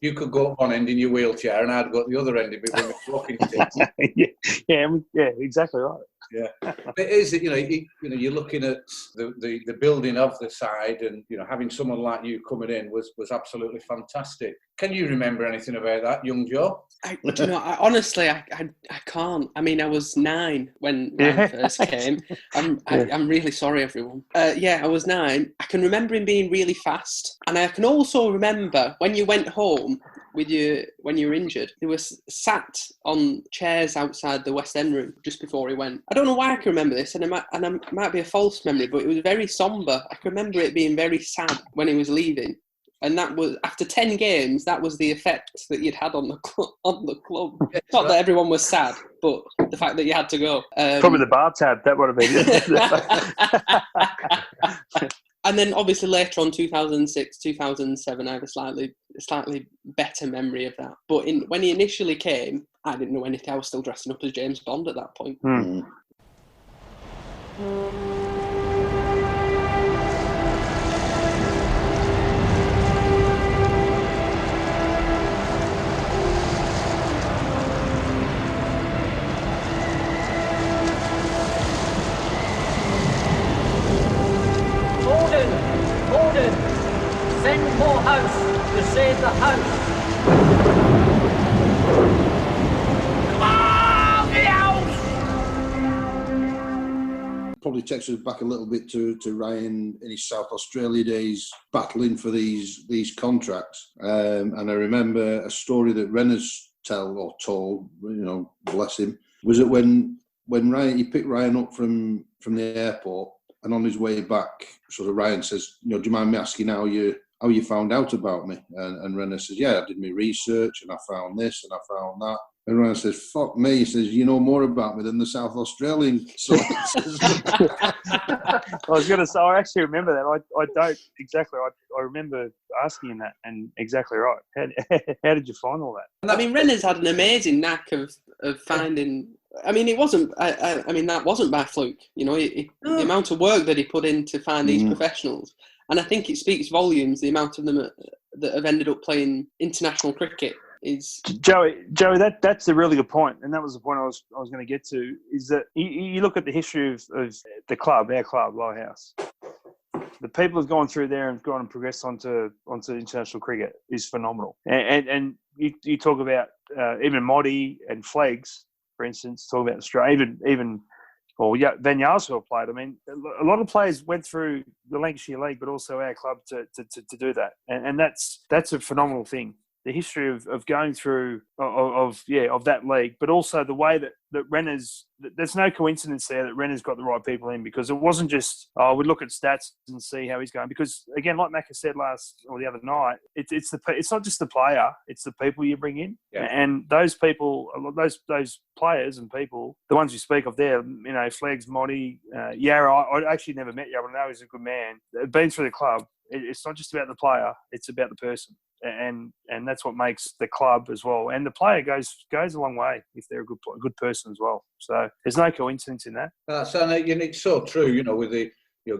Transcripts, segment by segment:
you could go one end in your wheelchair and I'd go at the other end with my walking stick. yeah, exactly right. Yeah, it is. You're looking at the building of the side, and having someone like you coming in was absolutely fantastic. Can you remember anything about that, young Joe? Honestly, I can't. I mean, I was 9 when Ryan first came. I'm really sorry, everyone. I was 9. I can remember him being really fast, and I can also remember when you went home when you were injured, they were sat on chairs outside the West End room just before he went. I don't know why I can remember this, and it might be a false memory, but it was very sombre. I can remember it being very sad when he was leaving. And that was, after 10 games, that was the effect that you'd had on the club. Not that everyone was sad, but the fact that you had to go. Probably the bar tab, that would have been. And then obviously later on, 2006, 2007, I have a slightly better memory of that. But when he initially came, I didn't know anything. I was still dressing up as James Bond at that point. Ordered! Send Lowerhouse to save the house! Come on, the house! Probably takes us back a little bit to Ryan in his South Australia days, battling for these contracts. And I remember a story that Renner's told, bless him, was that when he picked Ryan up from the airport, and on his way back, sort of Ryan says, do you mind me asking how you found out about me? And Renner says, yeah, I did my research and I found this and I found that. And Ryan says, fuck me. He says, you know more about me than the South Australian. So I was going to say, I actually remember that. I don't exactly. I remember asking him that, and exactly right. How did you find all that? I mean, Renner's had an amazing knack of finding... I mean, it wasn't. I mean, that wasn't by fluke. The amount of work that he put in to find these professionals, and I think it speaks volumes. The amount of them that have ended up playing international cricket is. Joey, that's a really good point, and that was the point I was going to get to. Is that you look at the history of the club, our club, Lowerhouse. The people who've gone through there and gone and progressed onto international cricket is phenomenal. And you talk about even Moddy and Fleggs, for instance, talk about Australia, even Van Yarsveld played. I mean, a lot of players went through the Lancashire League, but also our club to do that, and that's a phenomenal thing. The history of going through of that league, but also the way that Renner's. There's no coincidence there that Renner's got the right people in, because it wasn't just we look at stats and see how he's going. Because again, like Macca said the other night, it's not just the player, it's the people you bring in, and those people, those players and people, the ones you speak of there, Fleggs, Moddy, Yarra. I actually never met Yarra, but I know he's a good man. Been through the club. It's not just about the player; it's about the person. And that's what makes the club as well. And the player goes a long way if they're a good person as well. So there's no coincidence in that. It's so true. With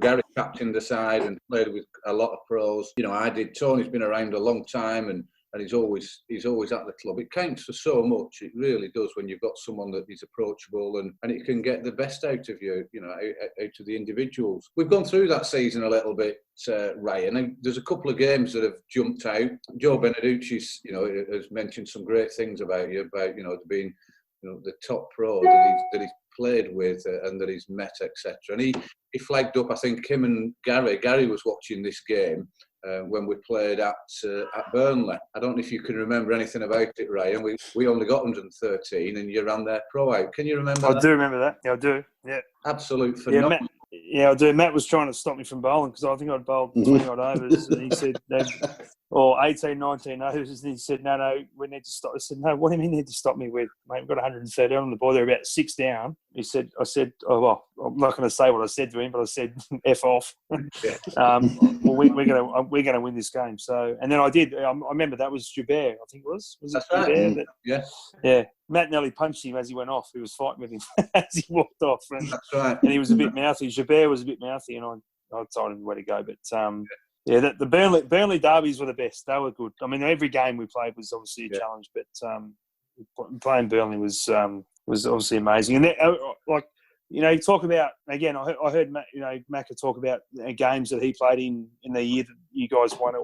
Gary captained the side and played with a lot of pros. I did. Tony's been around a long time and he's always at the club. It counts for so much. It really does when you've got someone that is approachable and it can get the best out of you, out of the individuals. We've gone through that season a little bit, Ryan, and there's a couple of games that have jumped out. Joe Beneduce, has mentioned some great things about you, about being, the top pro that he's played with and that he's met, etc. And he flagged up, I think, him and Gary. Gary was watching this game. When we played at Burnley. I don't know if you can remember anything about it, Ryan. We only got 113 and you ran their pro out. Can you remember that? I do remember that. Yeah, I do. Yeah. Absolute phenomenon. I do. Matt was trying to stop me from bowling because I think I'd bowled 20-odd overs. And he said, or 18, 19 overs. And he said, no, we need to stop. I said, no, what do you mean you need to stop me with? Mate, we've got 130 on the board. They're about 6 down. I said, oh, well, I'm not going to say what I said to him, but I said, F off. Well, we're going to win this game. So, and then I did. I remember that was Joubert, I think it was. Was it Joubert? Yeah. Matt nearly punched him as he went off. He was fighting with him as he walked off. And, that's right. And he was a bit mouthy. Joubert was a bit mouthy, and I told him where to go. But Yeah, the Burnley derbies were the best. They were good. I mean, every game we played was obviously a challenge, but playing Burnley was obviously amazing. And you talk about again. I heard Macca talk about games that he played in the year that you guys won it.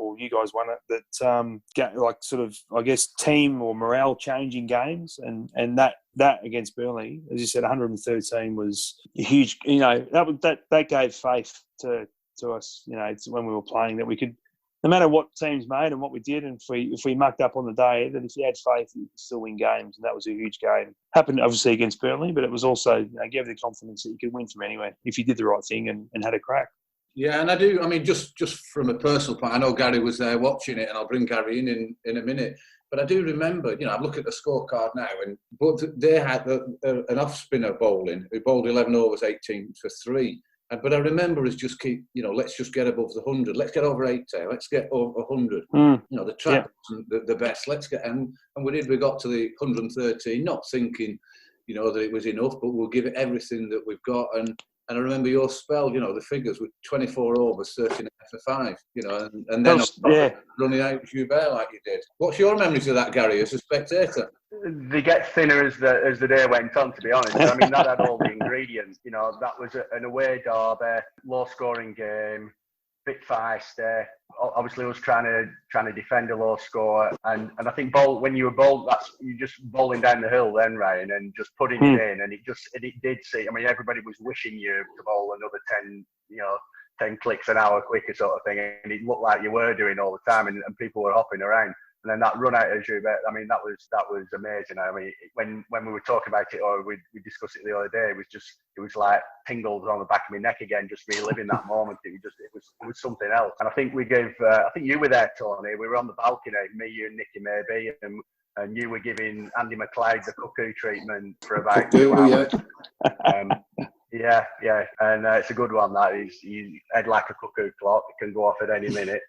That sort of, I guess, team or morale changing games, and that against Burnley, as you said, 113 was huge. That gave faith to us. When we were playing, that we could, no matter what teams made and what we did, and if we mucked up on the day, that if you had faith, you could still win games, and that was a huge game. Happened obviously against Burnley, but it was also gave the confidence that you could win from anywhere if you did the right thing and had a crack. Yeah, and I do. I mean, just from a personal point, I know Gary was there watching it, and I'll bring Gary in a minute. But I do remember, I look at the scorecard now, but they had an off-spinner bowling who bowled 11 overs, 18 for 3. But I remember us just keep, let's just get above the 100. Let's get over 80. Let's get over 100. The track wasn't the best. Let's get, and we did. We got to the 113, not thinking, that it was enough, but we'll give it everything that we've got. And I remember your spell, the figures were 24 overs, 13 for 5, and then running out Joubert like you did. What's your memories of that, Gary, as a spectator? They get thinner as the day went on, to be honest. I mean, that had all the ingredients. That was an away derby, low-scoring game, bit feisty. Obviously, I was trying to defend a low score, and I think when you were bowled, you just bowling down the hill then, Ryan, and just putting it in, and it did see. I mean, everybody was wishing you to bowl another 10 clicks an hour quicker sort of thing, and it looked like you were doing all the time, and people were hopping around. And then that run out of Joubert, I mean, that was amazing. I mean, when we were talking about it, or we discussed it the other day, it was like tingles on the back of my neck again, just reliving that moment. It was something else. And I think we gave, I think you were there, Tony. We were on the balcony, me, you, and Nicky maybe, and you were giving Andy McLeod the cuckoo treatment for about 2 hours. Yeah, and it's a good one. That is, you head like a cuckoo clock. It can go off at any minute.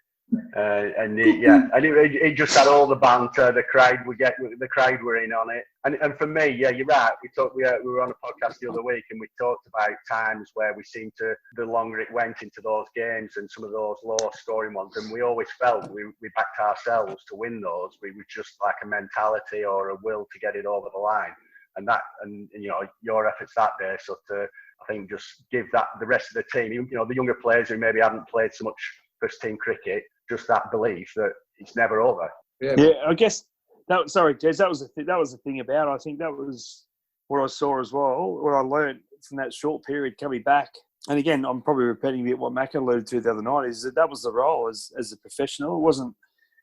And it just had all the banter. The crowd were in on it, and for me, you're right. We were on a podcast the other week, and we talked about times where we seemed to, the longer it went into those games and some of those low scoring ones, and we always felt we backed ourselves to win those. We were just like a mentality or a will to get it over the line, and your efforts that day. So I think just give that the rest of the team, the younger players who maybe haven't played so much first team cricket, just that belief that it's never over. Yeah, I guess sorry, Jez, that was the thing about it. I think that was what I saw as well, what I learned from that short period coming back. And again, I'm probably repeating a bit what Mac alluded to the other night, is that was the role as a professional. It wasn't,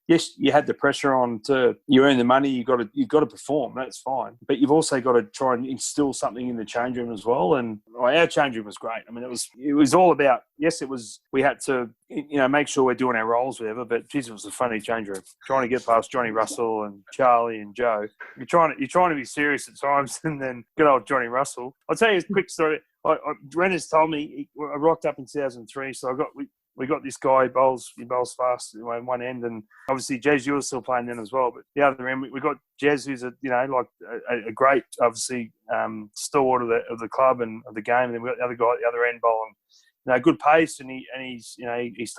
yes, you had the pressure on you earn the money, you've got to perform, that's fine. But you've also got to try and instill something in the change room as well. And our change room was great. I mean, it was all about, yes, we had to, make sure we're doing our roles, whatever, but geez, it was a funny change room. Trying to get past Johnny Russell and Charlie and Joe. You're trying to be serious at times, and then good old Johnny Russell. I'll tell you a quick story. Renner's told me, I rocked up in 2003, so we got this guy, he bowls fast in one end, and obviously Jez, you were still playing then as well, but the other end, we got Jez, who's a great, obviously, stalwart of the club and of the game, and then we got the other guy at the other end bowling, good pace, and he's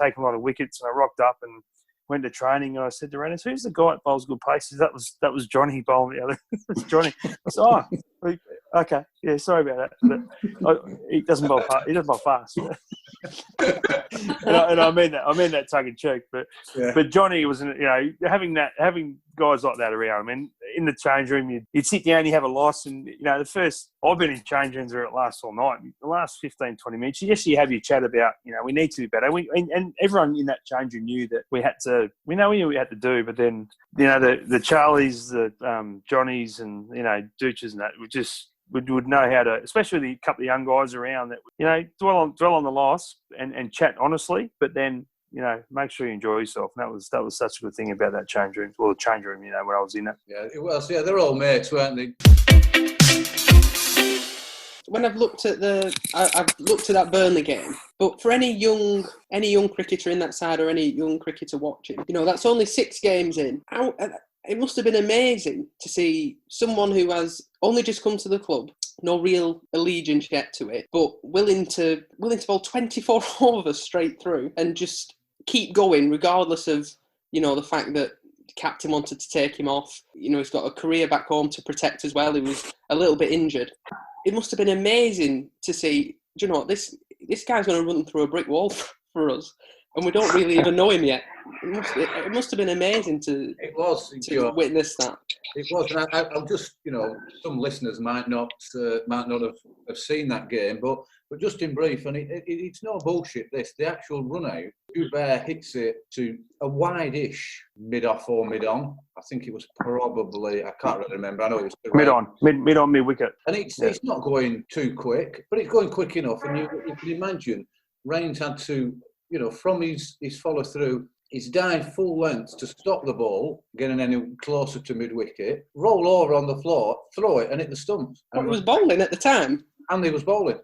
taken a lot of wickets, and I rocked up and went to training, and I said to Rennes, who's the guy that bowls good paces? That was Johnny bowling the other. It's Johnny. I said, okay, yeah, sorry about that. But he doesn't bowl fast. He doesn't bowl fast. and I mean that tongue in cheek. But Johnny was, having guys like that around. I mean, in the change room, you'd sit down, you have a loss, and the first, I've been in change rooms where it lasts all night. The last 15, 20 minutes, yes, you have your chat about, we need to do better. And everyone in that change room knew that we knew what we had to do. But then, the Charlies, the Johnnies, and Dooches and that would know how to, especially the couple of young guys around that, dwell on the loss and chat honestly, but then, make sure you enjoy yourself. And that was such a good thing about that change room. Well, the change room, when I was in it. Yeah, it was. Yeah, they're all mates, weren't they? When I've looked at that Burnley game, but for any young cricketer in that side or any young cricketer watching, that's only 6 games in. It must have been amazing to see someone who has only just come to the club, no real allegiance yet to it, but willing to bowl 24 overs straight through and just keep going regardless of, the fact that the captain wanted to take him off. He's got a career back home to protect as well. He was a little bit injured. It must have been amazing to see, this guy's going to run through a brick wall for us, and we don't really even know him yet. It must have been amazing to witness that. It was, and I'm just, some listeners might not have seen that game, but just in brief, and it's no bullshit. The actual run out, Joubert hits it to a wide-ish mid-off or mid-on. I think it was probably, I can't really remember. I know it was mid-on, mid-wicket. And it's not going too quick, but it's going quick enough. And you can imagine Ryan's had to, from his follow through. He's dived full length to stop the ball, getting any closer to mid-wicket, roll over on the floor, throw it, and hit the stumps. Well, he was bowling at the time. And he was bowling.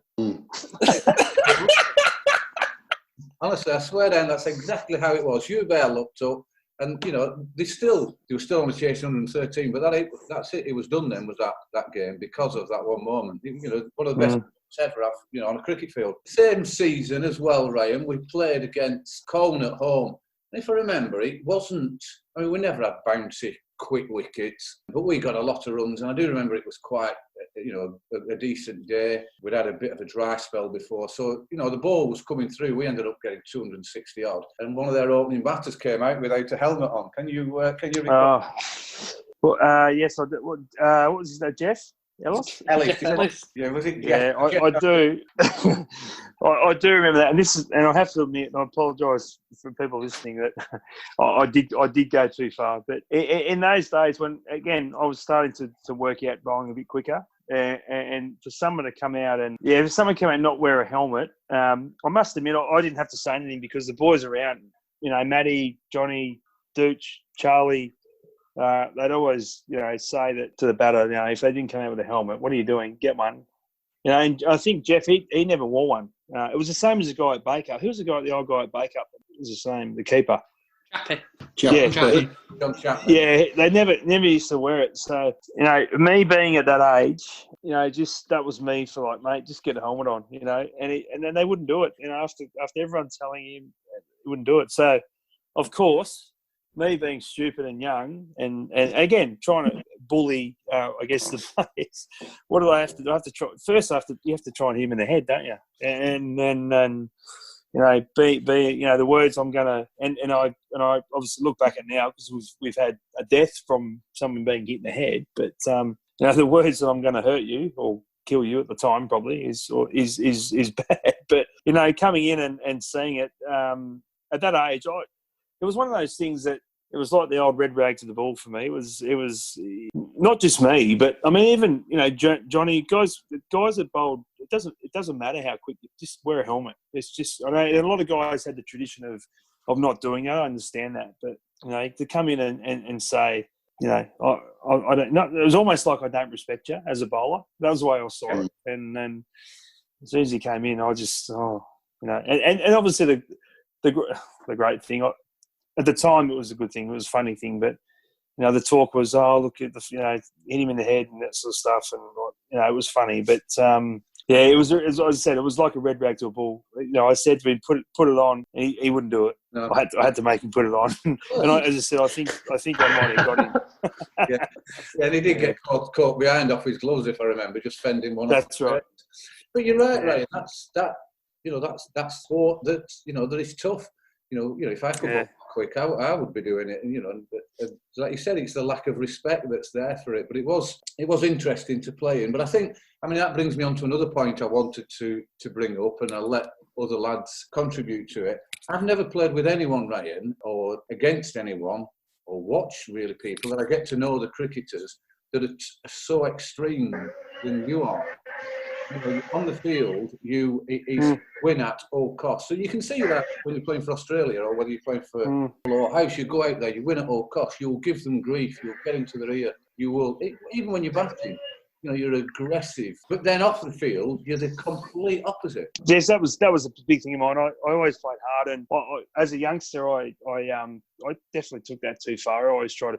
Honestly, I swear down, that's exactly how it was. Joubert looked up, and, they were still on the chase 113, but that's it. It was done then, was that game, because of that one moment. One of the best ever on a cricket field. Same season as well, Ryan, we played against Cone at home. If I remember, it wasn't. We never had bouncy, quick wickets, but we got a lot of runs. And I do remember it was quite, a decent day. We'd had a bit of a dry spell before, so the ball was coming through. We ended up getting 260 odd, and one of their opening batters came out without a helmet on. Can you recall? Yes, I did. What was his name? Jeff? Ellis? Ellis. Yeah, was it? Yeah, I do. I do remember that, and I have to admit, and I apologise for people listening, that I did go too far. But in those days, when again I was starting to work out bowling a bit quicker, and for someone to come out and not wear a helmet, I must admit I didn't have to say anything, because the boys around, Matty, Johnny, Dooch, Charlie. They'd always, say that to the batter, if they didn't come out with a helmet, what are you doing? Get one. And I think Jeff, he never wore one. It was the same as the guy at Baker. Who was the old guy at Baker? It was the same, the keeper. Chappie. Yeah, they never used to wear it. So, me being at that age, just that was me for like, mate, just get a helmet on, and then they wouldn't do it. After everyone telling him, he wouldn't do it. So, of course, me being stupid and young, and again trying to bully, I guess, the players. What do I have to do? I have to try. First, you have to try and hit him in the head, don't you? And then be the words I'm gonna, and I obviously look back at now, because we've had a death from someone being hit in the head, but the words that I'm going to hurt you or kill you at the time probably is bad. But coming in and seeing it at that age, it was one of those things that it was like the old red rag to the bull for me. It was not just me, but I mean, even Johnny, guys that bowled. It doesn't matter how quick. You just wear a helmet. It's just, I know a lot of guys had the tradition of not doing it. I understand that, but to come in and say, I don't know. It was almost like I don't respect you as a bowler. That was the way I saw it. And then as soon as he came in, I just and obviously the great thing. At the time, it was a good thing. It was a funny thing, but the talk was, look at hit him in the head and that sort of stuff, and it was funny. But it was, as I said, it was like a red rag to a bull. I said to him, put it on. And he wouldn't do it. No. I had to make him put it on. And as I said, I think I might have got him. Yeah, and he did get caught behind off his gloves, if I remember, just fending one off. That's right. But you're right, Ryan. That's sport that that is tough. If I could go quick, I would be doing it. And, like you said, it's the lack of respect that's there for it. But it was interesting to play in. But I think, that brings me on to another point I wanted to bring up, and I'll let other lads contribute to it. I've never played with anyone, Ryan, or against anyone, or watched really people that I get to know the cricketers that are so extreme than you are. On the field, it's win at all costs. So you can see that when you're playing for Australia or whether you're playing for Lowerhouse, you go out there, you win at all costs. You'll give them grief. You'll get into their ear. You will, even when you're batting, you're aggressive. But then off the field, you're the complete opposite. Yes, that was a big thing of mine. I always played hard, and as a youngster, I definitely took that too far. I always try to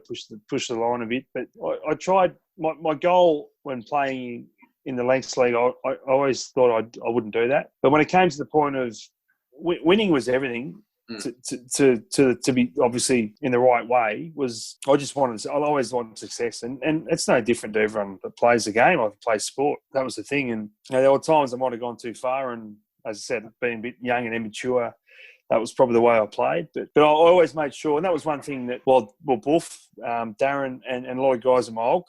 push the line a bit, but I tried. My goal when playing in the Lengths League, I always thought I wouldn't do that. But when it came to the point of winning was everything, to be obviously in the right way was I always wanted success, and it's no different to everyone that plays the game or plays sport. That was the thing, and there were times I might have gone too far, and as I said, being a bit young and immature, that was probably the way I played. But I always made sure, and that was one thing that Buff, Darren, and a lot of guys in my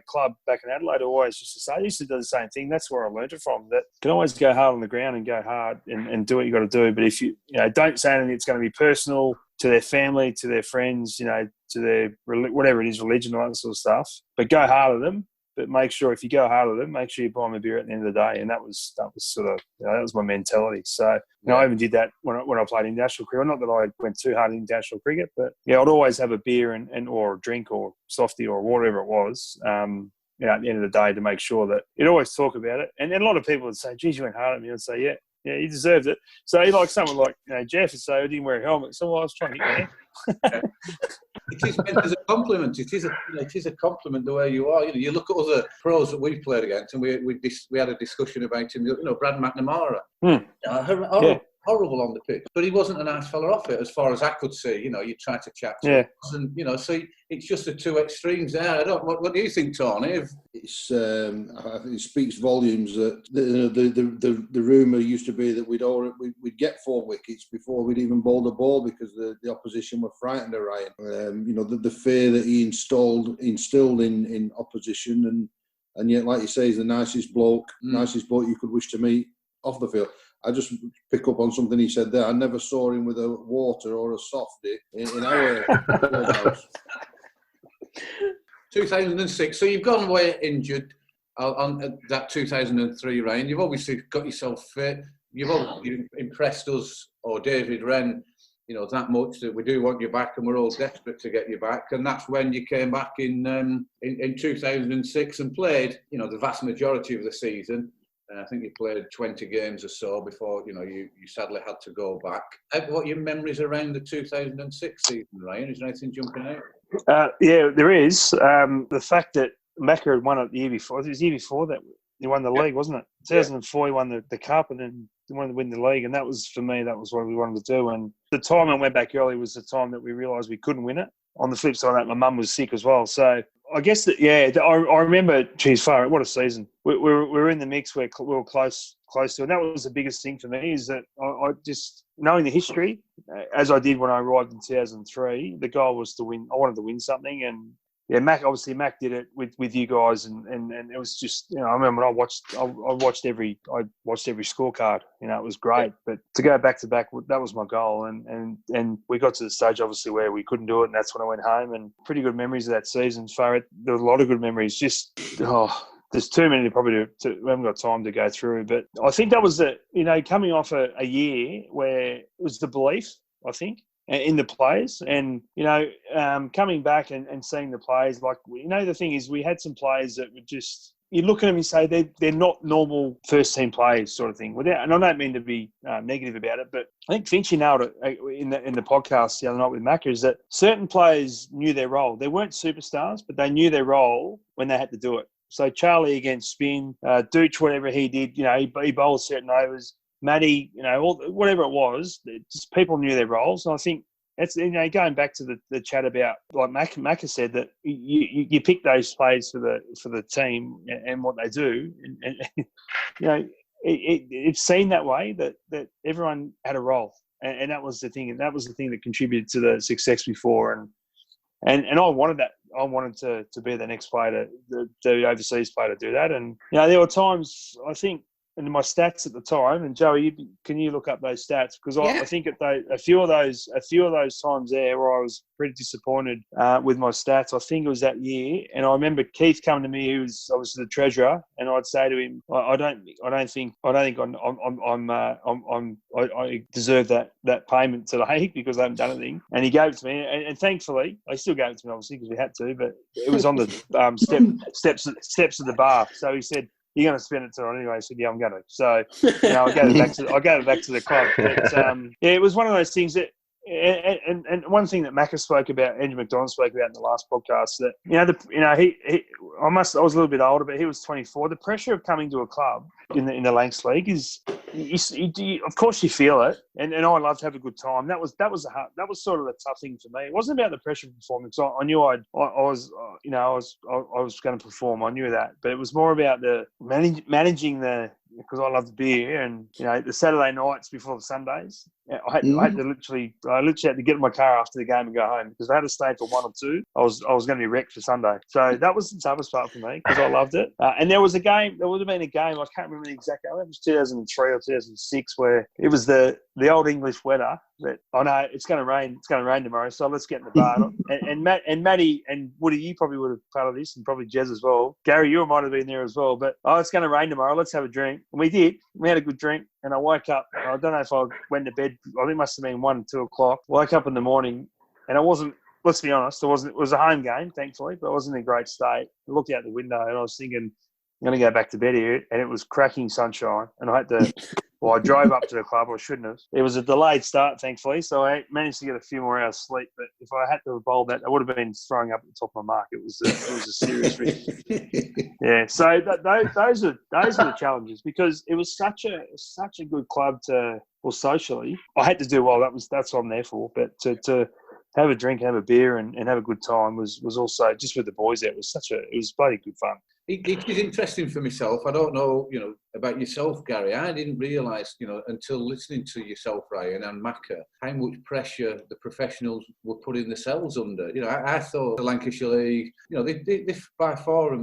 club back in Adelaide always used to say. They used to do the same thing. That's where I learned it from. That you can always go hard on the ground and go hard and do what you got to do. But if you don't say anything, it's going to be personal to their family, to their friends, to their whatever it is, religion, all that sort of stuff. But go hard at them. But make sure if you go hard at them, make sure you buy them a beer at the end of the day. And that was sort of that was my mentality. So I even did that when I played international cricket. Not that I went too hard in international cricket, but I'd always have a beer and or a drink or softie or whatever it was. At the end of the day, to make sure that you'd always talk about it. And a lot of people would say, "Geez, you went hard at me." I'd say, "Yeah, you deserved it." So like someone like Jeff would say, "I didn't wear a helmet." So I was trying to get there. It is meant as a compliment. It is a compliment the way you are. You look at other pros that we've played against, and we had a discussion about him. Brad McNamara, horrible on the pitch, but he wasn't a nice fella off it, as far as I could see. You try to chat to him, and so it's just the two extremes there. What do you think, Tony? I think it speaks volumes that the rumour used to be that we'd get 4 wickets before we'd even bowled a ball because the opposition were frightened of Ryan. The fear that he instilled in opposition, and yet, like you say, he's the nicest bloke you could wish to meet off the field. I just pick up on something he said there. I never saw him with a water or a softie in our Lowerhouse. 2006. So you've gone away injured on that 2003 reign. You've obviously got yourself fit. You've obviously impressed us or David Wren, that much that we do want you back, and we're all desperate to get you back. And that's when you came back in 2006 and played, the vast majority of the season. I think you played 20 games or so before, you sadly had to go back. What are your memories around the 2006 season, Ryan? Is there anything jumping out? Yeah, there is. The fact that Macca had won it the year before. It was the year before that he won the league, wasn't it? 2004 he won the cup, and then he wanted to win the league. And that was, for me, that was what we wanted to do. And the time I went back early was the time that we realised we couldn't win it. On the flip side of that, my mum was sick as well. So I guess that, I remember, what a season. We were in the mix where we were close to, and that was the biggest thing for me, is that I just, knowing the history, as I did when I arrived in 2003, the goal was to win. I wanted to win something, and Mac did it with you guys, and it was just, I remember when I watched every scorecard. It was great. But to go back to back, that was my goal, and we got to the stage obviously where we couldn't do it, and that's when I went home. And pretty good memories of that season. There were a lot of good memories. Just there's too many we haven't got time to go through. But I think that was coming off a year where it was the belief, I think, in the players, and coming back and seeing the players, the thing is, we had some players that were just, you look at them and say they're not normal first team players, sort of thing. And I don't mean to be negative about it, but I think Finchy nailed it in the podcast the other night with Macca, is that certain players knew their role. They weren't superstars, but they knew their role when they had to do it. So Charlie against spin, Dooch, whatever he did, he bowled certain overs. Matty, whatever it was, just people knew their roles. And I think that's, going back to the chat about, like Macca said, that you pick those players for the team and what they do. And it's seen that way, that everyone had a role. And that was the thing. And that was the thing that contributed to the success before. And I wanted that. I wanted to be the next player, the overseas player, to do that. And, there were times, I think, and my stats at the time, and Joey, can you look up those stats? Because I think a few of those times there where I was pretty disappointed with my stats. I think it was that year, and I remember Keith coming to me, who was obviously the treasurer, and I'd say to him, I think I deserve that payment today because I haven't done anything. And he gave it to me, and thankfully, I still gave it to me obviously because we had to, but it was on the steps of the bar. So he said, "You're going to spend it tonight anyway." I said, "Yeah, I'm going to." So, I gave it back to the club. But, it was one of those things that And one thing that Macca spoke about, Andrew McDonald spoke about in the last podcast, that I was a little bit older, but he was 24. The pressure of coming to a club in the Lancs League is, of course, you feel it, and I love to have a good time. That was sort of the tough thing for me. It wasn't about the pressure of performance. I knew I was going to perform. I knew that, but it was more about the managing the. Because I love the beer, and the Saturday nights before the Sundays, I had to literally had to get in my car after the game and go home, because if I had to stay for 1 or 2, I was going to be wrecked for Sunday. So that was the toughest part for me, because I loved it. And there was a game. There would have been a game. I can't remember the exact game. It was 2003 or 2006, where it was the old English weather. That I know it's going to rain. It's going to rain tomorrow, so let's get in the bar. and Matty and Woody, you probably would have part of this, and probably Jez as well. Gary, you might have been there as well. But it's going to rain tomorrow. Let's have a drink. And we did. We had a good drink, and I woke up. I don't know if I went to bed. I think it must have been 1 or 2 o'clock. Woke up in the morning, and I wasn't. Let's be honest. It was a home game, thankfully, but I wasn't in a great state. I looked out the window, and I was thinking, I'm going to go back to bed here, and it was cracking sunshine, and I had to. Well, I drove up to the club. I shouldn't have. It was a delayed start, thankfully, so I managed to get a few more hours sleep. But if I had to have bowled that, I would have been throwing up at the top of my mark. It was a serious risk. Yeah. So those are the challenges, because it was such a good club socially. I had to do well. That's what I'm there for. But to have a drink, have a beer, and have a good time was also, just with the boys there. It was bloody good fun. It is interesting for myself. I don't know, about yourself, Gary. I didn't realise, until listening to yourself, Ryan, and Macca, how much pressure the professionals were putting themselves under. I thought the Lancashire League, they by far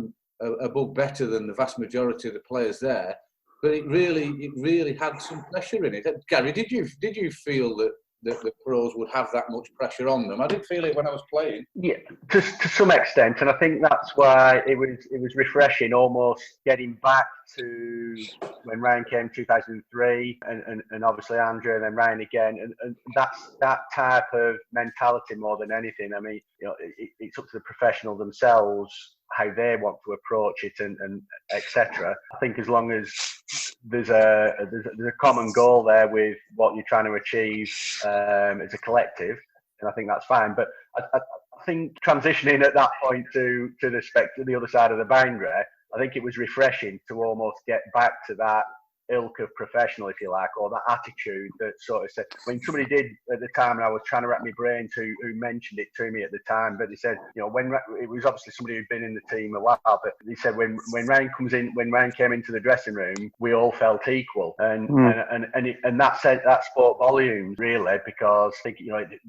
above better than the vast majority of the players there. But it really had some pressure in it. Gary, did you feel that the pros would have that much pressure on them? I didn't feel it when I was playing. Yeah, to some extent, and I think that's why it was refreshing, almost getting back to when Ryan came 2003, and obviously Andrew, and then Ryan again, and that's that type of mentality more than anything. I mean, it's up to the professional themselves how they want to approach it, and etc. I think as long as there's a common goal there with what you're trying to achieve as a collective, and I think that's fine. But I think transitioning at that point to the other side of the boundary, I think it was refreshing to almost get back to that ilk of professional, if you like, or that attitude that sort of said, when somebody did at the time, and I was trying to wrap my brain to who mentioned it to me at the time, but they said, when it was obviously somebody who'd been in the team a while, but they said when Ryan came into the dressing room, we all felt equal, and that spoke volumes, really, because I think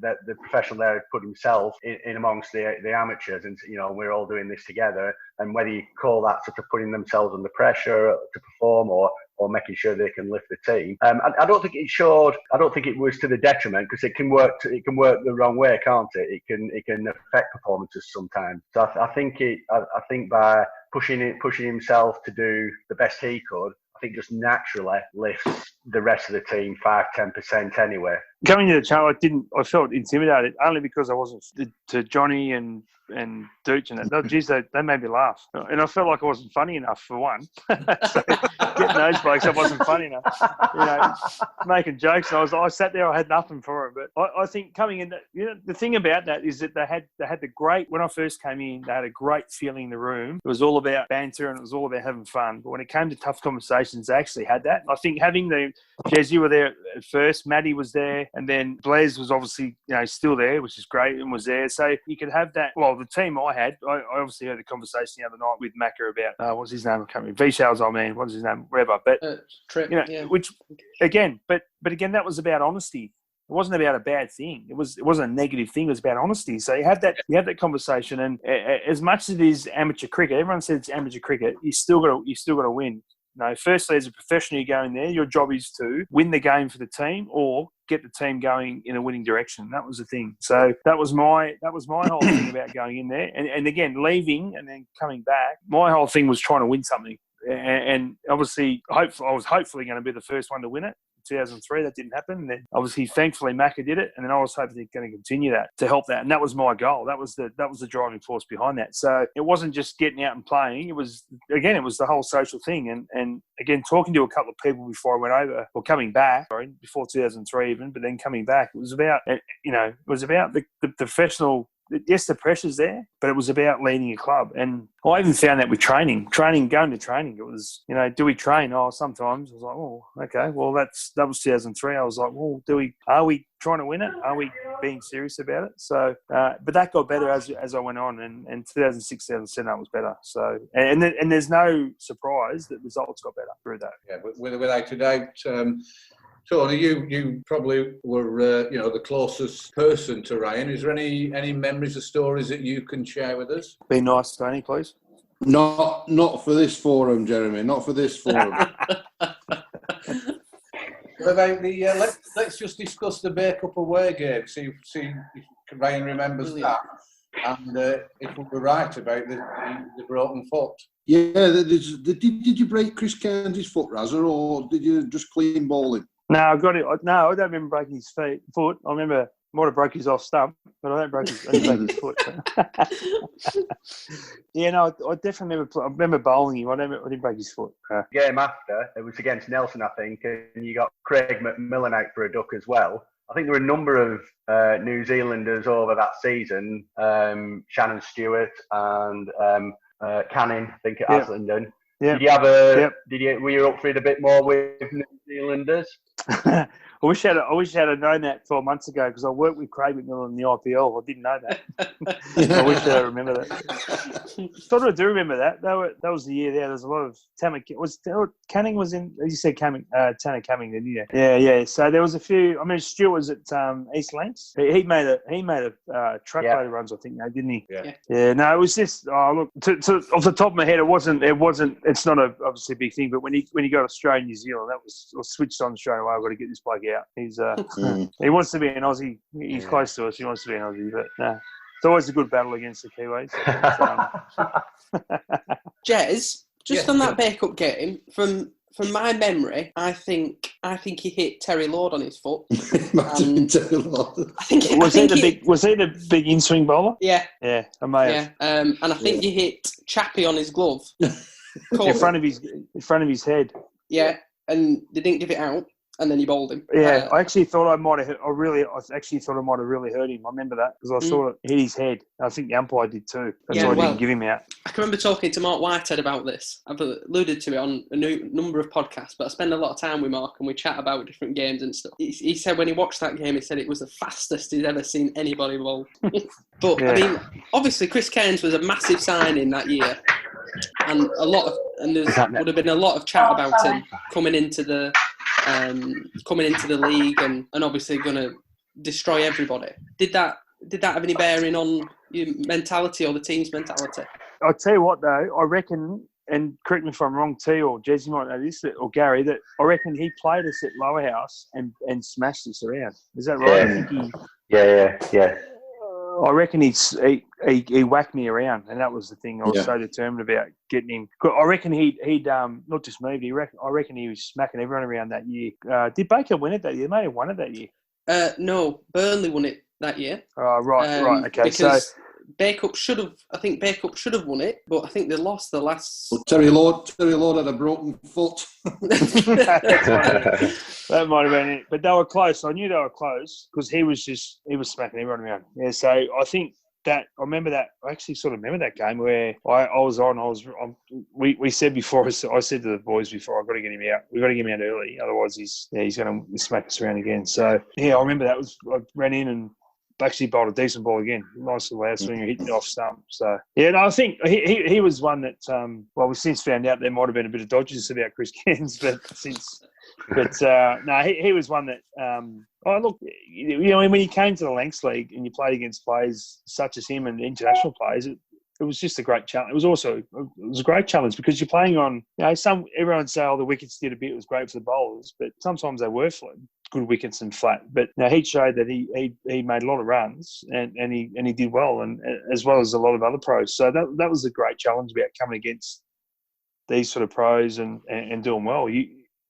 that the professional there had put himself in amongst the amateurs, and we're all doing this together, and whether you call that sort of putting themselves under pressure to perform or making sure they can lift the team. I don't think it showed. I don't think it was to the detriment, because it can work the wrong way, can't it? It can affect performances sometimes. So I think by pushing himself to do the best he could, I think just naturally lifts the rest of the team 5-10% anyway. Coming to the channel, I felt intimidated, only because I wasn't to Johnny and Dooch and that. Geez, they made me laugh, and I felt like I wasn't funny enough, for one. So getting those blokes, I wasn't funny enough. Making jokes, and I sat there, I had nothing for it. But I think coming in, the thing about that is that they had the great. When I first came in, they had a great feeling in the room. It was all about banter, and it was all about having fun. But when it came to tough conversations, they actually had that. I think having Jez, you were there at first, Maddie was there, and then Blaise was obviously still there, which is great, and was there. So you could have that. Well, the team I obviously had a conversation the other night with Macca about what's his name? I can't remember. Vishals, what's his name? Whatever. But Trip, yeah. Which again, but again, that was about honesty. It wasn't about a bad thing. It wasn't a negative thing. It was about honesty. So you have that conversation, and as much as it is amateur cricket, everyone says it's amateur cricket. You still got to win. No, firstly, as a professional, you go in there. Your job is to win the game for the team, or get the team going in a winning direction. That was the thing. So that was my whole thing about going in there, and again leaving and then coming back. My whole thing was trying to win something, and obviously, I was hopefully going to be the first one to win it. 2003. That didn't happen. And then obviously, thankfully, Macca did it, and then I was hoping they're going to continue that to help that, and that was my goal. That was the driving force behind that. So it wasn't just getting out and playing. It was the whole social thing, and again, talking to a couple of people before I went over or coming back, before 2003 even, but then coming back, it was about the professional. Yes, the pressure's there, but it was about leading a club. And I even found that with going to training. It was, do we train? Oh, sometimes. I was like, oh, okay. Well, that was 2003. I was like, well, are we trying to win it? Are we being serious about it? So, but that got better as I went on, and 2006, 2007, that was better. So, and there's no surprise that results got better through that. Yeah, but without a doubt, Tony, you probably were, the closest person to Ryan. Is there any memories or stories that you can share with us? Be nice, Tony, please. Not for this forum, Jeremy. Not for this forum. What about the? Let's just discuss the Bake-Up away game. See if Ryan remembers that, and if we were right about the broken foot. Yeah, did you break Chris Cairns' foot, Razzer, or did you just clean ball him? No, I got it. No, I don't remember breaking his foot. I remember might have broke his off stump, but I didn't break his foot. Yeah, no, I definitely remember bowling him. I didn't break his foot. Game after, it was against Nelson, I think, and you got Craig McMillan out for a duck as well. I think there were a number of New Zealanders over that season, Shannon Stewart and Canning, I think, at Aslington. Yeah. Were you up for it a bit more with New Zealanders? I wish I'd known that 12 months ago, because I worked with Craig McMillan in the IPL. I didn't know that. I wish I remember that. Thought I do remember that. That was the year there. There's a lot of Canning was in. You said Tanner Cumming, didn't you? Yeah. So there was a few. I mean, Stuart was at East Lancs. He made a truckload of runs, I think, didn't he? Yeah. No, it was just. Oh, look, off the top of my head, it wasn't. It's not obviously a big thing, but when he got Australia, New Zealand, that was switched on straight away. I've got to get this bloke out. He's he wants to be an Aussie. He's close to us. He wants to be an Aussie, but no. It's always a good battle against the Kiwis. Jez, on that Bake-Up game, from my memory, I think he hit Terry Lord on his foot. Terry Lord. Was he the big in-swing bowler? Yeah. Yeah, I may have. And I think he hit Chappie on his glove. In front of his head. Yeah, and they didn't give it out, and then he bowled him. Yeah, I actually thought I might have. I might have really hurt him. I remember that because I saw it hit his head. I think the umpire did too. That's why I didn't give him out. I can remember talking to Mark Whitehead about this. I've alluded to it on a number of podcasts, but I spend a lot of time with Mark and we chat about different games and stuff. He said when he watched that game, he said it was the fastest he'd ever seen anybody bowl. But I mean, obviously Chris Cairns was a massive signing that year. And there would have been a lot of chat about him coming into the league and obviously going to destroy everybody. Did that have any bearing on your mentality or the team's mentality? I'll tell you what though, I reckon, and correct me if I'm wrong, T or Jez, you might know this, or Gary, that I reckon he played us at Lowerhouse and smashed us around. Is that right? Yeah. I reckon he whacked me around, and that was the thing I was so determined about getting him. I reckon he'd not just me, but I reckon he was smacking everyone around that year. Did Baker win it that year? They may have won it that year. No, Burnley won it that year. Right, okay. Because Bake-Up should have won it, but I think they lost the last. Well, Terry Lord had a broken foot. That might have been it, but they were close. I knew they were close because he was smacking everyone around. Yeah, so I think that I remember that. I actually sort of remember that game where I was on. We said before. I said to the boys before, I've got to get him out. We've got to get him out early, otherwise he's going to smack us around again. So yeah, I remember that. I ran in and actually bowled a decent ball again. Nice little out swinger, hitting it off stump. So yeah, no, I think he was one that. We've since found out there might have been a bit of dodges about Chris Cairns, but no, he was one that. Look, when you came to the Lancs League and you played against players such as him and international players, it was just a great challenge. It was a great challenge because you're playing on. Everyone say, "Oh, the wickets did a bit. It was great for the bowlers," but sometimes they were good wickets and flat. But he showed that he made a lot of runs and he did well, and as well as a lot of other pros. So that was a great challenge about coming against these sort of pros and doing well.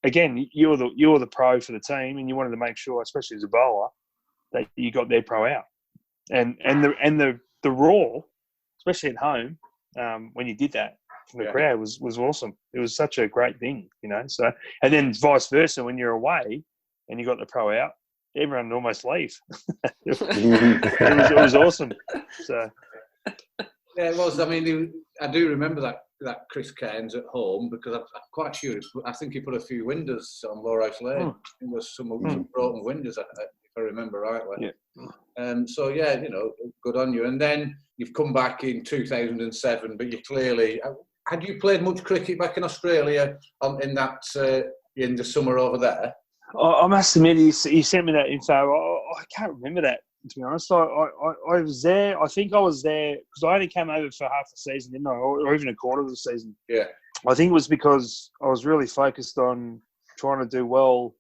again, you're the pro for the team, and you wanted to make sure, especially as a bowler, that you got their pro out, and the roar, especially at home, when you did that from the crowd was awesome. It was such a great thing, So, and then vice versa, when you're away and you got the pro out, everyone would almost leave. it was awesome. So. Yeah, it was. I mean, I do remember that Chris Cairns at home, because I'm quite sure. I think he put a few windows on Lowerhouse Lane. It was some broken windows, if I remember rightly. Yeah. So yeah, good on you. And then you've come back in 2007, but you clearly had you played much cricket back in Australia in the summer over there? I must admit, he sent me that info. I can't remember that, to be honest. I was there. I think I was there because I only came over for half the season, didn't I? Or even a quarter of the season. Yeah. I think it was because I was really focused on trying to do well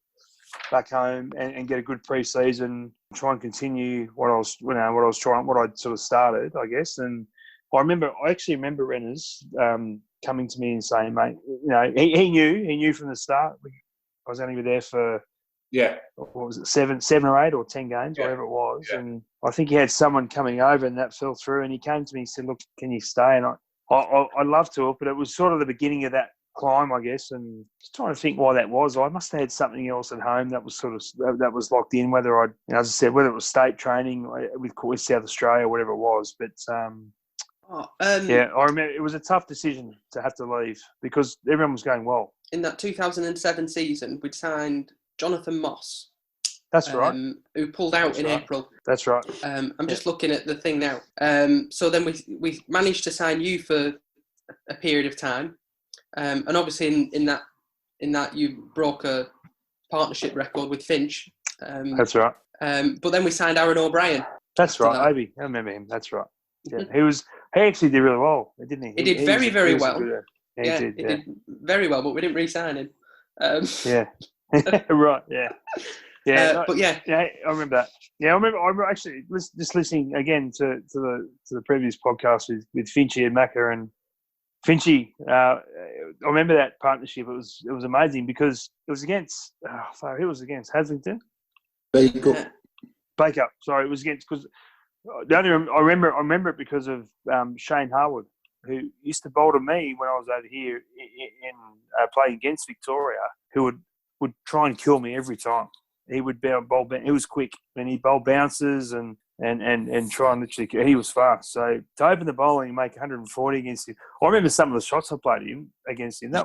back home and get a good pre-season, try and continue what I'd sort of started, I guess. And I actually remember Renners coming to me and saying, mate, he knew from the start. I was only there for what was it, 7 or 8 or 10 games, whatever it was. Yeah. And I think he had someone coming over and that fell through. And he came to me and said, "Look, can you stay?" And I'd love to, but it was sort of the beginning of that climb, I guess. And just trying to think why that was. I must have had something else at home that was that was locked in. Whether as I said, whether it was state training with South Australia, or whatever it was. But I remember it was a tough decision to have to leave because everyone was going well. In that 2007 season, we'd signed Jonathan Moss. That's right. Who pulled out in April. That's right. I'm just looking at the thing now. So then we managed to sign you for a period of time, and obviously in that you broke a partnership record with Finch. That's right. But then we signed Aaron O'Brien. That's right, Obi. I remember him. That's right. Yeah, he actually did really well, didn't he? He did very well. He did very well, but we didn't re-sign him. Right. Yeah. Yeah. But I remember that. Yeah, I remember actually just listening again to the previous podcast with Finchy and Macca and Finchy. I remember that partnership. It was amazing because it was against. Who was against? Haslington. Baker. Sorry, it was against because. I remember it because of Shane Harwood, who used to bowl to me when I was over here in playing against Victoria, who would try and kill me every time. He would bowl. He was quick, and he bowled bounces and try and literally. He was fast. So to open the bowling and make 140 against him, I remember some of the shots I played against him. I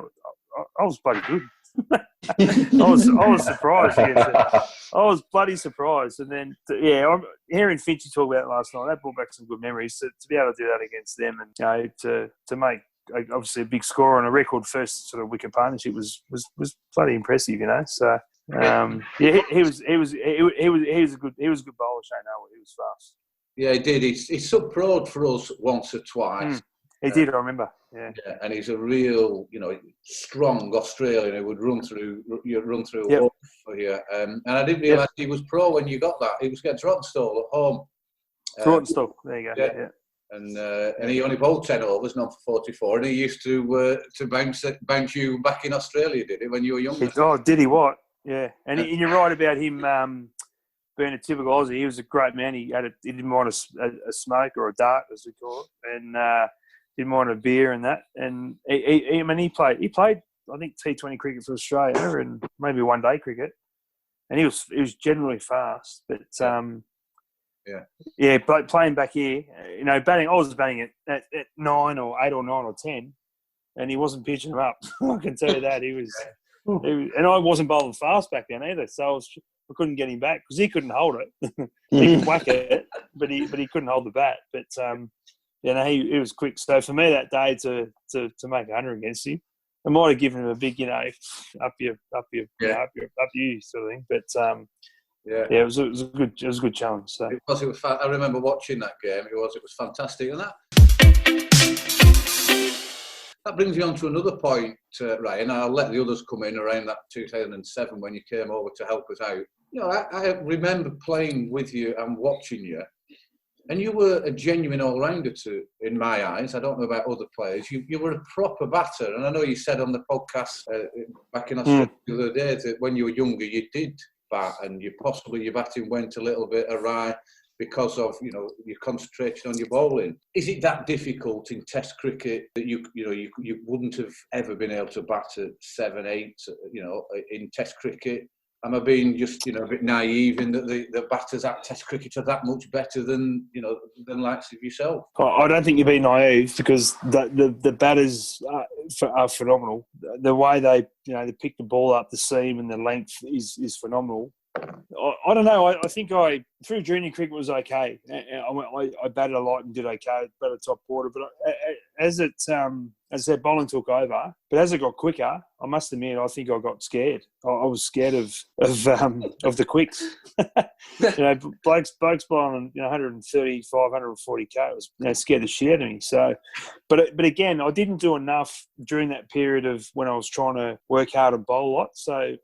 was bloody good. I was surprised against it. I was bloody surprised. And then, hearing Finchy talk about it last night, that brought back some good memories. To be able to do that against them and to make obviously a big score on a record first sort of wicket partnership was bloody impressive. So he was a good bowler, Shane Harwood. He was fast. Yeah, he did. He sub-pro'd for us once or twice. He did, I remember. Yeah, and he's a real, strong Australian who would run through a wall for you. And I didn't realise he was pro when you got that. He was getting Trottenstall at home. Trottenstall, there you go. Yeah. And he only bowled 10 overs, not for 44. And he used to bounce you back in Australia, did he, when you were younger? Did he what? Yeah, and you're right about him being a typical Aussie. He was a great man. He didn't mind a smoke or a dart, as we call it, and didn't mind a beer and that. And he played I think T20 cricket for Australia and maybe one day cricket, and he was generally fast. But playing back here, batting. I was batting at 9 or 8 or 9 or 10, and he wasn't pitching them up. I can tell you that he was, and I wasn't bowling fast back then either. So I couldn't get him back because he couldn't hold it. He could whack it, but he couldn't hold the bat. But he was quick. So for me that day to make 100 against him, I might have given him a big, up you sort of thing. But it was a good challenge. So it was. I remember watching that game. It was fantastic, and that brings me on to another point, Ryan. I'll let the others come in around that 2007 when you came over to help us out. I remember playing with you and watching you. And you were a genuine all-rounder in my eyes. I don't know about other players. You were a proper batter. And I know you said on the podcast back in Australia the other day that when you were younger, you did bat and your batting went a little bit awry because of, your concentration on your bowling. Is it that difficult in Test cricket that you wouldn't have ever been able to bat at 7, 8, in Test cricket? Am I being just, a bit naive in that the batters at Test cricket are that much better than likes of yourself? I don't think you're being naive because the batters are phenomenal. The way they pick the ball up the seam and the length is phenomenal. I don't know. I think through junior cricket was okay. I batted a lot and did okay, batted top order. But as I said, bowling took over. But as it got quicker, I must admit, I think I got scared. I was scared of the quicks. Blokes bowling 135, 140 k. It was scared the shit out of me. So, but again, I didn't do enough during that period of when I was trying to work hard and bowl a lot. So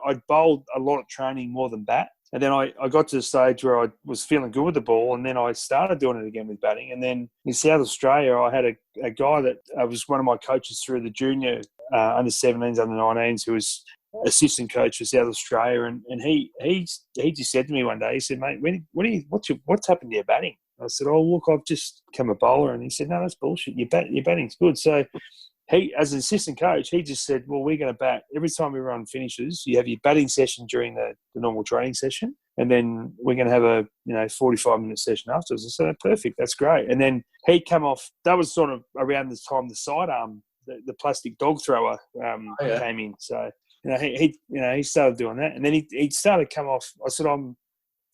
I bowled a lot of training more than bat. And then I got to the stage where I was feeling good with the ball, and then I started doing it again with batting. And then in South Australia, I had a guy that was one of my coaches through the junior under-17s, under-19s, who was assistant coach for South Australia. And he just said to me one day, he said, "Mate, what's happened to your batting?" I said, "Oh, look, I've just become a bowler." And he said, "No, that's bullshit. Your batting's good." So he, as an assistant coach, he just said, "Well, we're going to bat every time everyone finishes. You have your batting session during the normal training session, and then we're going to have a 45-minute session afterwards." I said, "Perfect, that's great." And then he come off. That was sort of around the time the sidearm, the plastic dog thrower came in. So he started doing that, and then he started come off. I said,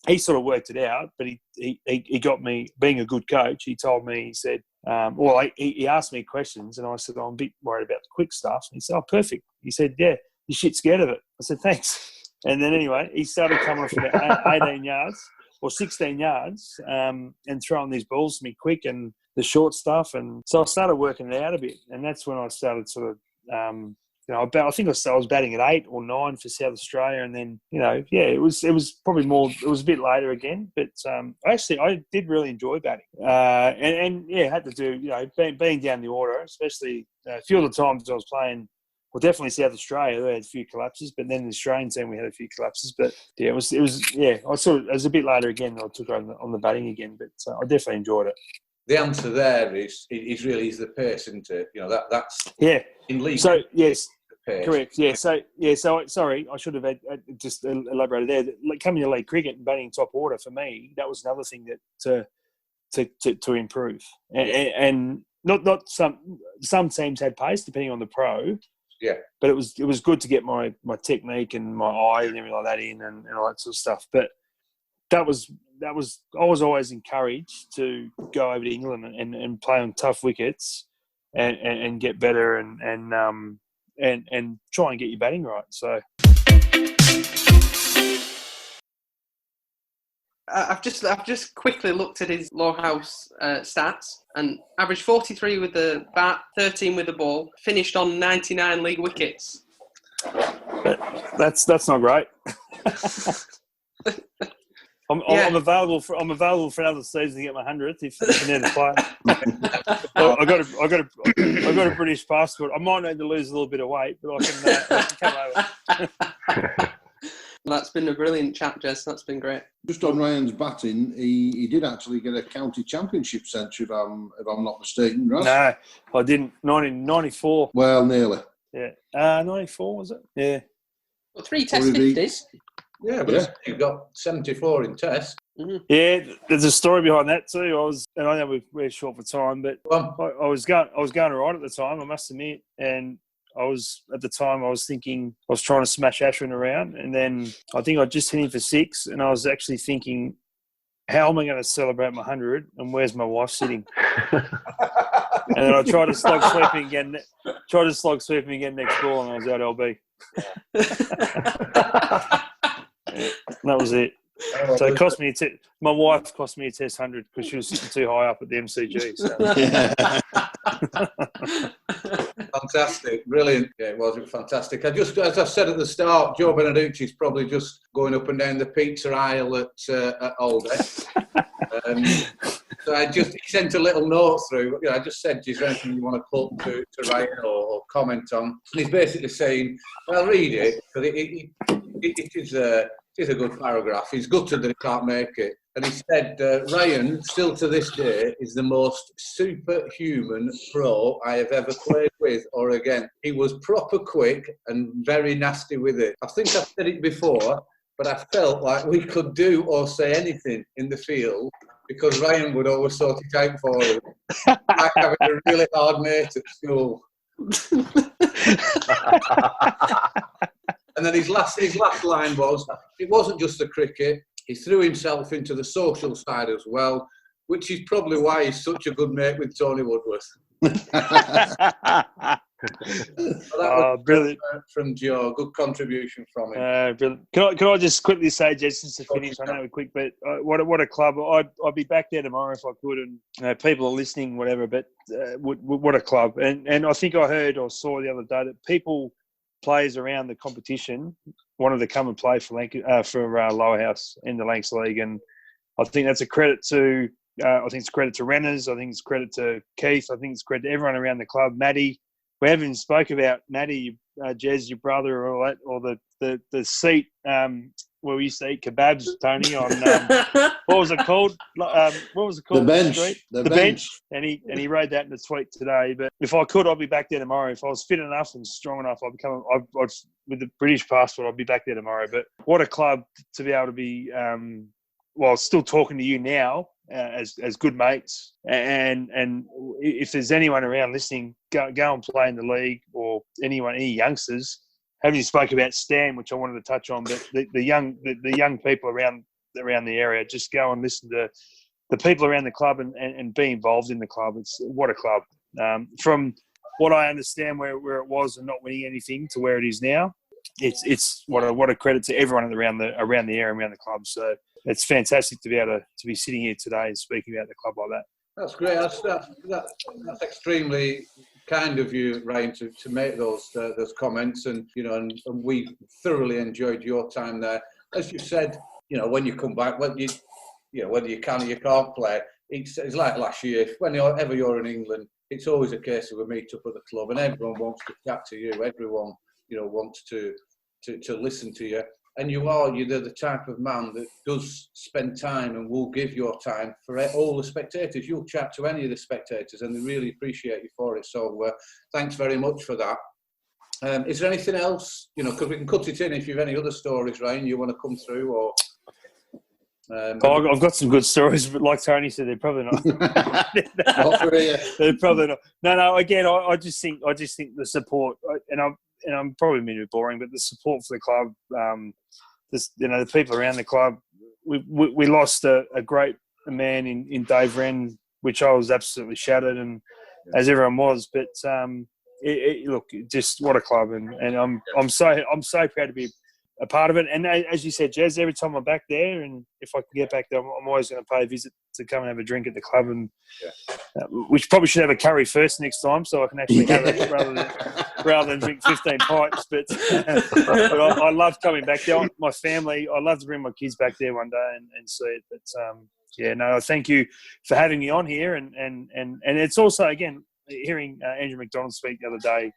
he sort of worked it out, but he got me, being a good coach. He told me, he said, he asked me questions, and I said, I'm a bit worried about the quick stuff. And he said, "Oh, perfect." He said, "Yeah, you shit scared of it." I said, "Thanks." And then anyway, he started coming off about 18 yards or 16 yards and throwing these balls to me quick and the short stuff. And so I started working it out a bit. And that's when I started sort of, I think I was batting at 8 or 9 for South Australia. And then, it was probably more, it was a bit later again. But actually, I did really enjoy batting. Had to do, being down the order, especially a few of the times I was playing. Well, definitely South Australia, they had a few collapses, but then the Australian team, we had a few collapses. But yeah, it was a bit later again. I took on the batting again, but I definitely enjoyed it. The answer there is really the pace, isn't it? That's in league. So yes, correct. Yeah. So sorry, I should have just elaborated there. Coming to league cricket and batting top order for me, that was another thing that to improve. And not some teams had pace depending on the pro. Yeah, but it was good to get my technique and my eye and everything like that in and all that sort of stuff. But that was I was always encouraged to go over to England and play on tough wickets and get better and try and get your batting right. So I've just quickly looked at his Lowerhouse stats and averaged 43 with the bat, 13 with the ball, finished on 99 league wickets. That's not great. I'm available for another season to get my 100th if you need to play. I got a British passport. I might need to lose a little bit of weight, but I can come over. That's been a brilliant chat, Jez. That's been great. Just on Ryan's batting, he did actually get a county championship century, if I'm not mistaken, right? No, I didn't. 1994. Well, nearly. Yeah. 94 was it? Yeah. Well, 3 Test 50s. Yeah, but you've got 74 in Test. Mm-hmm. Yeah, there's a story behind that too. I know we're short for time, but I was going all right at the time, I must admit, and I was thinking I was trying to smash Ashwin around, and then I think I just hit him for 6, and I was actually thinking, how am I going to celebrate my 100, and where's my wife sitting? And then I tried to slog sweeping again next ball, and I was out LB. That was it. So it cost me my wife cost me a test 100 because she was sitting too high up at the MCG. So. Fantastic, brilliant. Yeah, it was fantastic. As I said at the start, Joe Beneduce is probably just going up and down the pizza aisle at Aldi. So he sent a little note through. I just said, is there anything you want to put to write or comment on? And he's basically saying, I'll read it, because it is a good paragraph. He's gutted that he can't make it. And he said, Ryan, still to this day, is the most superhuman pro I have ever played with or against. He was proper quick and very nasty with it. I think I've said it before, but I felt like we could do or say anything in the field because Ryan would always sort it out for him. Like having a really hard mate at school. And then his last line was, it wasn't just the cricket, he threw himself into the social side as well, which is probably why he's such a good mate with Tony Woodworth. So brilliant. From Joe, good contribution from him. Brilliant. Can I just quickly say, Jez, just to finish, I know we're quick, but what a club. I'd be back there tomorrow if I could, and people are listening, whatever, but what a club. And I think I heard or saw the other day that players around the competition wanted to come and play for Lowerhouse in the Lancs League, and I think that's a credit to. I think it's credit to Renners. I think it's credit to Keith. I think it's credit to everyone around the club. Matty, we haven't even spoke about Matty, Jez, your brother, or that, or the seat where we used to eat kebabs, Tony. On what was it called? The bench. The bench. And he wrote that in the tweet today. But if I could, I'd be back there tomorrow. If I was fit enough and strong enough, I'd with the British passport, I'd be back there tomorrow. But what a club to be able to be. Still talking to you now as good mates, and if there's anyone around listening, go and play in the league, or any youngsters. Haven't you spoke about Stan, which I wanted to touch on, but the young people around the area, just go and listen to the people around the club and be involved in the club. It's what a club. From what I understand, where it was and not winning anything to where it is now, it's what a credit to everyone around the area, around the club. So it's fantastic to be able to be sitting here today and speaking about the club like that. That's great. That's extremely kind of you, Ryan, to make those comments, and we thoroughly enjoyed your time there. As you said, when you come back, whether you can or you can't play, it's like last year. Whenever you're in England, it's always a case of a meet up at the club, and everyone wants to chat to you. Everyone wants to listen to you. And you're the type of man that does spend time and will give your time for all the spectators. You'll chat to any of the spectators, and they really appreciate you for it. So thanks very much for that. Is there anything else? Because we can cut it in if you have any other stories, Ryan, you want to come through, or. I've got some good stories, but like Tony said, they're probably not. They're probably not. No. Again, I just think the support, and I'm probably a bit boring, but the support for the club, the people around the club. We lost a great man in Dave Wren, which I was absolutely shattered, and as everyone was. But look, just what a club, and I'm so proud to be a part of it. And as you said, Jez, every time I'm back there, and if I can get back there, I'm always going to pay a visit to come and have a drink at the club. And we probably should have a curry first next time, so I can actually have it rather than drink 15 pints. But I love coming back there. My family, I love to bring my kids back there one day and see it. But thank you for having me on here. And it's also, again, hearing Andrew McDonald speak the other day,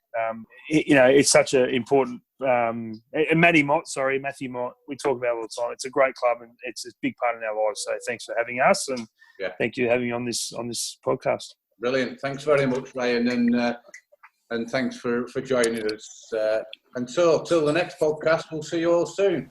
it's such an important. And Matthew Mott, we talk about it all the time. It's a great club, and it's a big part in our lives. So thanks for having us, and thank you for having me on this podcast. Brilliant. Thanks very much, Ryan, and thanks for joining us. And so, till the next podcast, we'll see you all soon.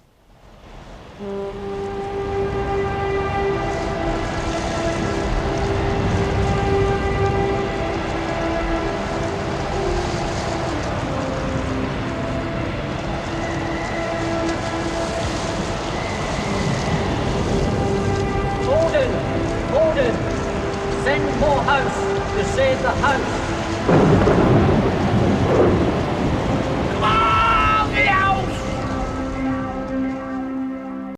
Send Morehouse to save the house.